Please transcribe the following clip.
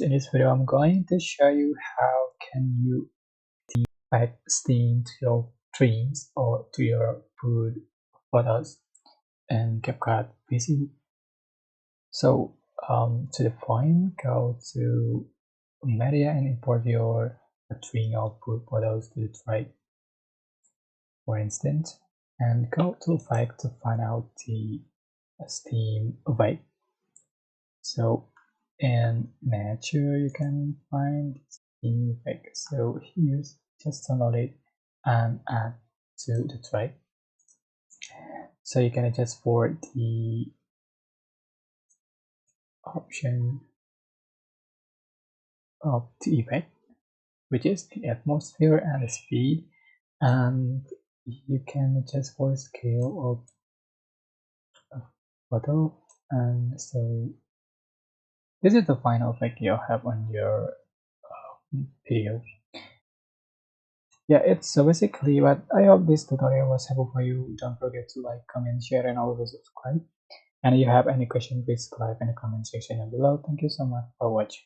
In this video, I'm going to show you how can you add stain to your dreams or to your food photos in CapCut PC. So to the point, go to media and import your dream or food photos to the tray, for instance, and go to effect to find out the steam effect. So in nature you can find steam effect. So here's just download it and add to the tray. So you can adjust for the option of the effect, which is the atmosphere and the speed, and you can adjust for the scale of photo. And so this is the final effect you have on your video. Yeah, it's so basically, but I hope this tutorial was helpful for you. Don't forget to like, comment, share, and also subscribe. And if you have any question, please type in the comment section down below. Thank you so much for watching.